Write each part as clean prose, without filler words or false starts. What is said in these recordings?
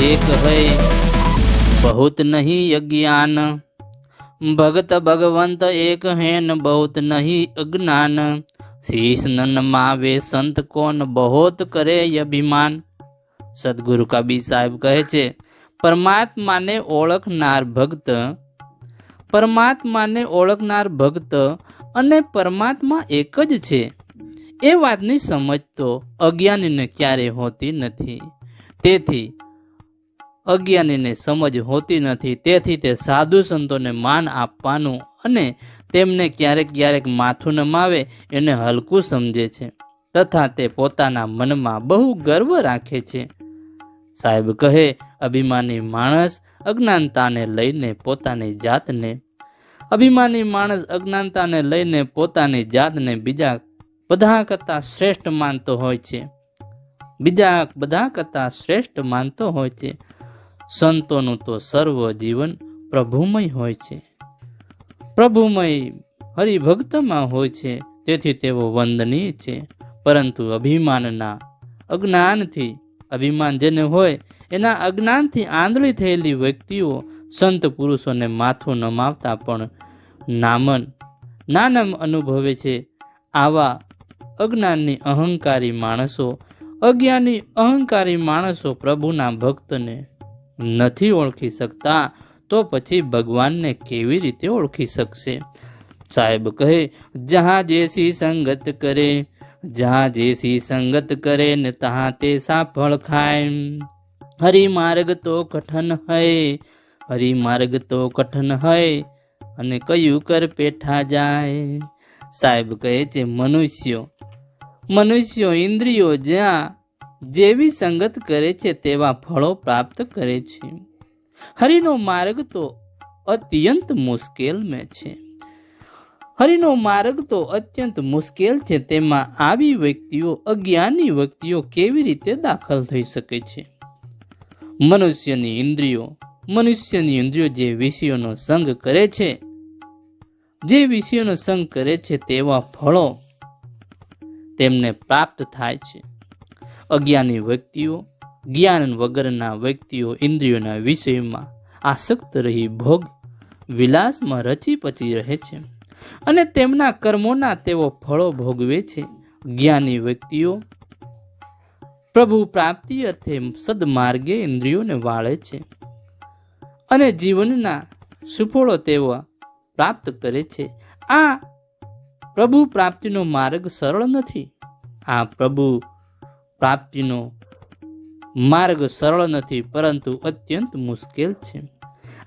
एक है बहुत नहीं अज्ञान। भगत भगवंत एक है न बहुत नहीं अज्ञान। शीश न नमावे संत कोन बहुत करे अभिमान। સદગુરુ કબીર સાહેબ કહે છે, પરમાત્માને ઓળખનાર ભક્ત અને પરમાત્મા એક જ છે એ વાતની સમજ તો અજ્ઞાનીને ક્યારે હોતી નથી. તેથી તે સાધુ સંતોને માન આપવાનું અને તેમને ક્યારેક માથું નમાવે એને હલકું સમજે છે તથા તે પોતાના મનમાં બહુ ગર્વ રાખે છે. સાહેબ કહે, અભિમાની માણસ અજ્ઞાનતાને લઈને પોતાની જાતને બીજા બધા કરતા શ્રેષ્ઠ માનતો હોય છે. સંતોનું તો સર્વ જીવન પ્રભુમય હોય છે, પ્રભુમય હરિભક્તમાં હોય છે, તેથી તેઓ વંદનીય છે. પરંતુ અભિમાન જેને હોય એના અજ્ઞાનથી આંધળી થયેલી વ્યક્તિઓ સંત પુરુષોને માથું નમાવતા પણ નાનમ અનુભવે છે. આવા અજ્ઞાની અહંકારી માણસો પ્રભુના ભક્તને નથી ઓળખી શકતા, તો પછી ભગવાનને કેવી રીતે ઓળખી શકશે? સાહેબ કહે, જહાં જैसी संगत करे न तहाँ तैसा फल खाए। हरि मार्ग तो कठन है અને કયું કર પેઠા જાય. સાહેબ કહે છે, મનુષ્યો ઇન્દ્રિયો જ્યાં જેવી સંગત કરે છે તેવા ફળો પ્રાપ્ત કરે છે. હરિનો માર્ગ તો અત્યંત મુશ્કેલ છે. તેમાં આવી વ્યક્તિઓ, અજ્ઞાની વ્યક્તિઓ કેવી રીતે દાખલ થઈ શકે છે? મનુષ્યની ઇન્દ્રિયો જે વિષયોનો સંગ કરે છે તેવા ફળો તેમને પ્રાપ્ત થાય છે. અજ્ઞાની વ્યક્તિઓ, જ્ઞાન વગરના વ્યક્તિઓ ઇન્દ્રિયોના વિષયમાં આસક્ત રહી ભોગ વિલાસમાં રચી પચી રહે છે અને તેમના કર્મોના તેઓ ફળો ભોગવે છે. જ્ઞાની વ્યક્તિઓ પ્રભુ પ્રાપ્તિ અર્થે સદમાર્ગે ઇન્દ્રિયોને વાળે છે અને જીવનના સુફળો તેઓ પ્રાપ્ત કરે છે. આ પ્રભુ પ્રાપ્તિનો માર્ગ સરળ નથી, પરંતુ અત્યંત મુશ્કેલ છે.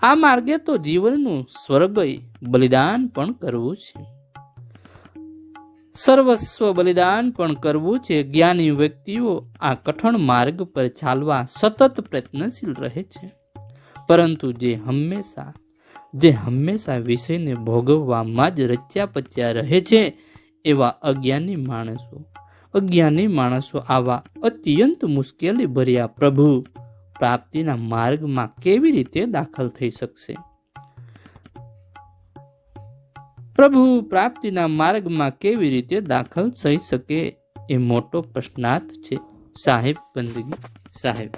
આ માર્ગે તો જીવનનું સ્વર્ગય બલિદાન પણ કરવું છે, સર્વસ્વ બલિદાન પણ કરવું છે. જ્ઞાની વ્યક્તિઓ આ કઠણ માર્ગ પર ચાલવા સતત પ્રયત્નશીલ રહે છે, પરંતુ જે હંમેશા વિષયને ભોગવવામાં જ રચ્યા પચ્યા રહે છે એવા અજ્ઞાની માણસો આવા અત્યંત મુશ્કેલી ભર્યા પ્રભુ પ્રાપ્તિના માર્ગમાં કેવી રીતે દાખલ થઈ શકશે? પ્રભુ પ્રાપ્તિના માર્ગમાં કેવી રીતે દાખલ થઈ શકે એ મોટો પ્રશ્નાર્થ છે. સાહેબ બંદગી સાહેબ.